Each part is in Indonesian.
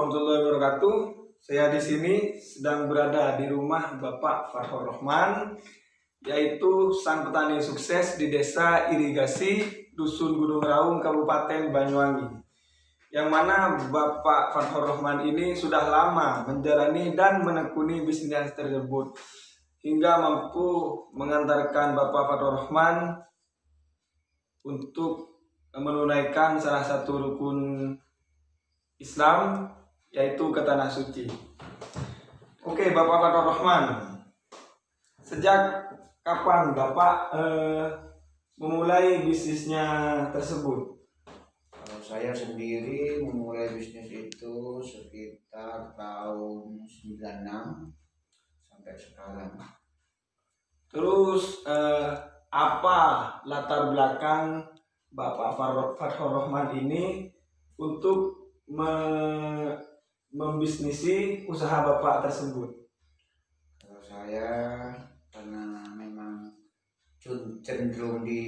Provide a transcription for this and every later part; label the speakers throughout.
Speaker 1: warahmatullahi wabarakatuh. Saya di sini sedang berada di rumah Bapak Fathur Rahman, yaitu sang petani sukses di Desa Irigasi, Dusun Gunung Raung, Kabupaten Banyuwangi. Yang mana Bapak Fathur Rahman ini sudah lama menjalani dan menekuni bisnis tersebut hingga mampu mengantarkan Bapak Fathur Rahman untuk menunaikan salah satu rukun Islam, yaitu ke Tanah Suci. Oke, Bapak Fathur Rahman, sejak kapan Bapak memulai bisnisnya tersebut?
Speaker 2: Kalau saya sendiri memulai bisnis itu sekitar tahun 96 sampai sekarang.
Speaker 1: Terus apa latar belakang Bapak Fathur Rahman ini untuk membisnisi usaha Bapak tersebut?
Speaker 2: Kalau saya karena memang cenderung di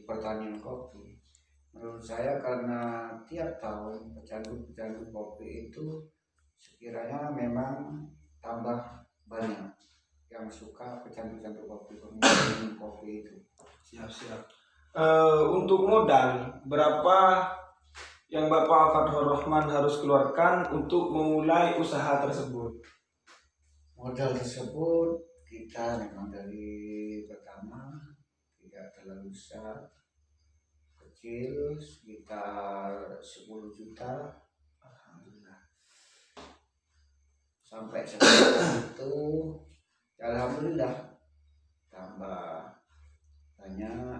Speaker 2: pertanian kopi, menurut saya karena tiap tahun pecandu kopi itu sekiranya memang tambah banyak yang suka pecandu kopi, minum kopi itu.
Speaker 1: Siap. Untuk modal berapa yang Bapak Fathur Rahman harus keluarkan untuk memulai usaha tersebut?
Speaker 2: Modal tersebut kita memang dari pertama tidak terlalu besar, kecil, sekitar 10 juta. Alhamdulillah. Sampai sekarang itu alhamdulillah tambah banyak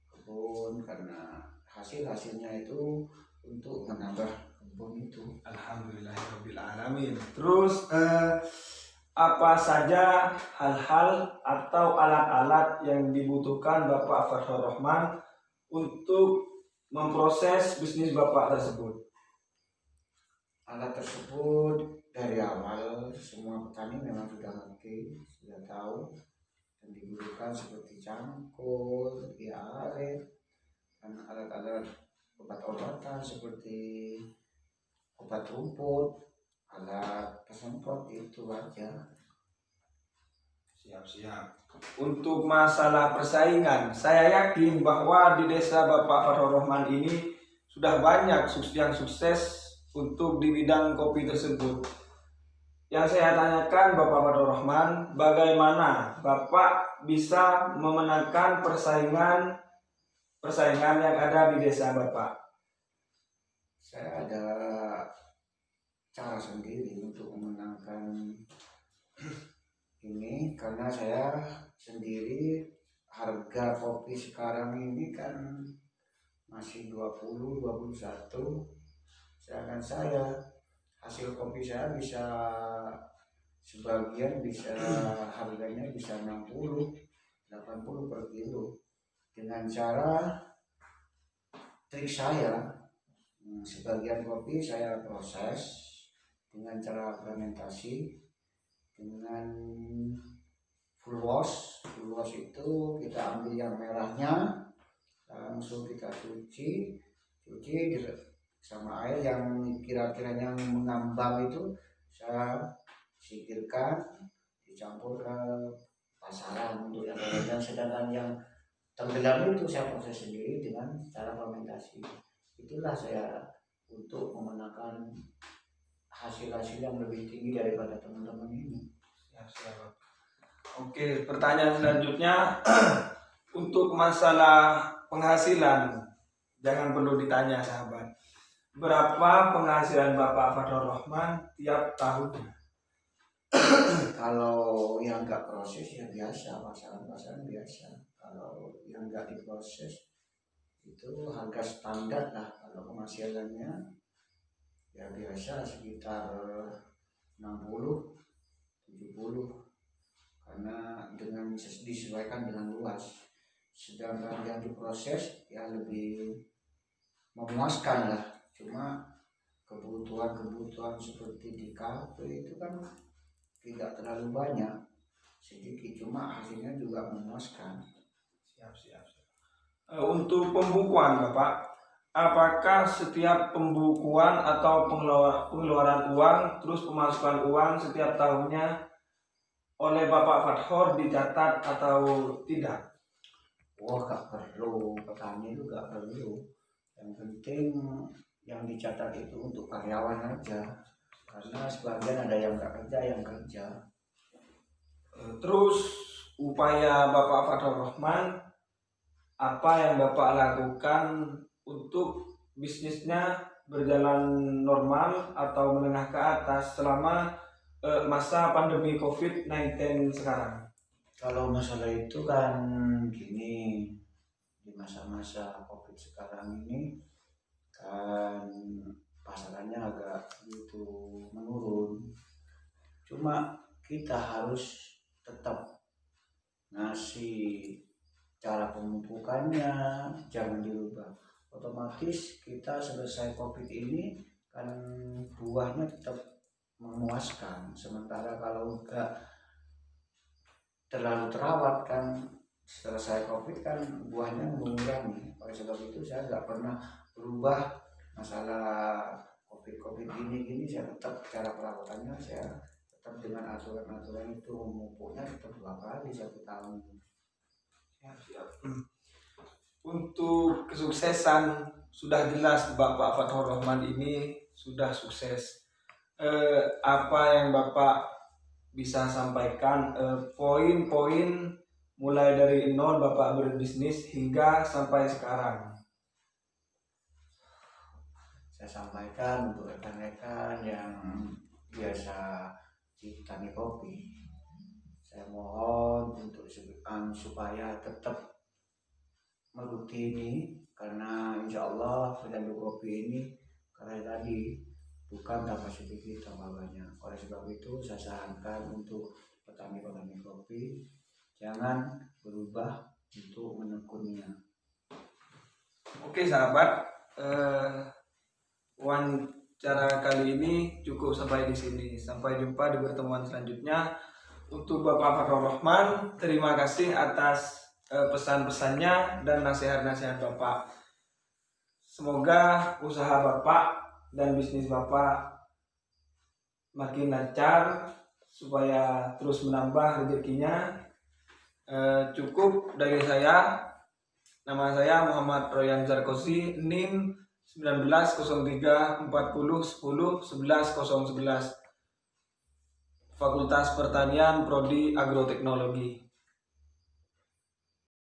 Speaker 2: kebun karena hasilnya itu untuk menambah kebun itu.
Speaker 1: Alhamdulillahirabbil alamin. Terus apa saja hal-hal atau alat-alat yang dibutuhkan Bapak Fathur Rahman untuk memproses bisnis Bapak tersebut?
Speaker 2: Alat tersebut dari awal semua petani memang sudah ngerti, sudah tahu, dan digunakan seperti cangkul, arit, dan alat-alat obat-obatan seperti obat rumput, alat pesemprot, itu aja.
Speaker 1: Siap. Untuk masalah persaingan, saya yakin bahwa di desa Bapak Fathur Rahman ini sudah banyak yang sukses untuk di bidang kopi tersebut. Yang saya tanyakan Bapak Fathur Rahman, bagaimana Bapak bisa memenangkan persaingan yang ada di desa Bapak?
Speaker 2: Saya ada cara sendiri untuk memenangkan ini, karena saya sendiri harga kopi sekarang ini kan masih 20-21, sedangkan saya hasil kopi saya bisa sebagian bisa harganya bisa 60-80 per kilo dengan cara trik saya. Sebagian kopi saya proses dengan cara fermentasi dengan full wash itu kita ambil yang merahnya, langsung kita cuci sama air yang kira-kiranya mengambang itu saya singkirkan, dicampur ke pasaran untuk yang tenggelam, sedangkan yang tenggelam itu saya proses sendiri dengan cara fermentasi. Itulah saya untuk memenangkan hasil yang lebih tinggi daripada teman-teman ini.
Speaker 1: Siap. Oke, pertanyaan selanjutnya untuk masalah penghasilan, jangan perlu ditanya sahabat. Berapa penghasilan Bapak Fathur Rahman tiap tahunnya?
Speaker 2: Kalau yang enggak proses ya biasa, pasaran biasa. Kalau yang enggak diproses itu harga standar lah. Kalau penghasilannya ya biasa sekitar 60-70, karena dengan disesuaikan dengan luas. Sedangkan yang diproses ya lebih memuaskan lah. Cuma kebutuhan seperti di kafe itu kan tidak terlalu banyak, sedikit, cuma hasilnya juga memuaskan.
Speaker 1: Siap. Untuk pembukuan Bapak, apakah setiap pembukuan atau pengeluaran uang terus pemasukan uang setiap tahunnya oleh Bapak Fathor dicatat atau tidak?
Speaker 2: Wah, gak perlu, petani itu gak perlu. Yang penting yang dicatat itu untuk karyawan aja, karena sebagian ada yang gak kerja, yang kerja.
Speaker 1: Terus upaya Bapak Fathor Rahman, apa yang Bapak lakukan untuk bisnisnya berjalan normal atau menengah ke atas selama masa pandemi COVID-19 sekarang?
Speaker 2: Kalau masalah itu kan gini, di masa-masa COVID sekarang ini kan pasarannya agak gitu menurun. Cuma kita harus tetap ngasih cara pemupukannya, jangan dirubah. Otomatis kita selesai COVID ini kan buahnya tetap memuaskan. Sementara kalau enggak terlalu terawat kan selesai COVID kan buahnya mengurangi. Oleh sebab itu saya nggak pernah berubah masalah COVID gini saya tetap cara perawatannya saya tetap dengan aturan-aturan itu, memupuknya tetap 2 kali 1 tahun.
Speaker 1: Siap. Untuk kesuksesan sudah jelas Bapak Fathor Rahman ini sudah sukses. Apa yang Bapak bisa sampaikan poin-poin mulai dari nol Bapak berbisnis hingga sampai sekarang?
Speaker 2: Saya sampaikan untuk rekan-rekan yang biasa di petani kopi, saya mohon untuk supaya tetap merutini, karena insya Allah petani kopi ini karena tadi bukan kapasitas kita banyak. Oleh sebab itu saya sarankan untuk petani-petani kopi jangan berubah untuk menekunnya.
Speaker 1: Oke sahabat, wawancara kali ini cukup sampai di sini. Sampai jumpa di pertemuan selanjutnya. Untuk Bapak Fathor Rahman, terima kasih atas pesan-pesannya dan nasihat-nasihat Bapak. Semoga usaha Bapak dan bisnis Bapak makin lancar supaya terus menambah rezekinya. Cukup dari saya. Nama saya Muhammad Royan Zarkosi, NIM 190340101111, Fakultas Pertanian Prodi Agroteknologi.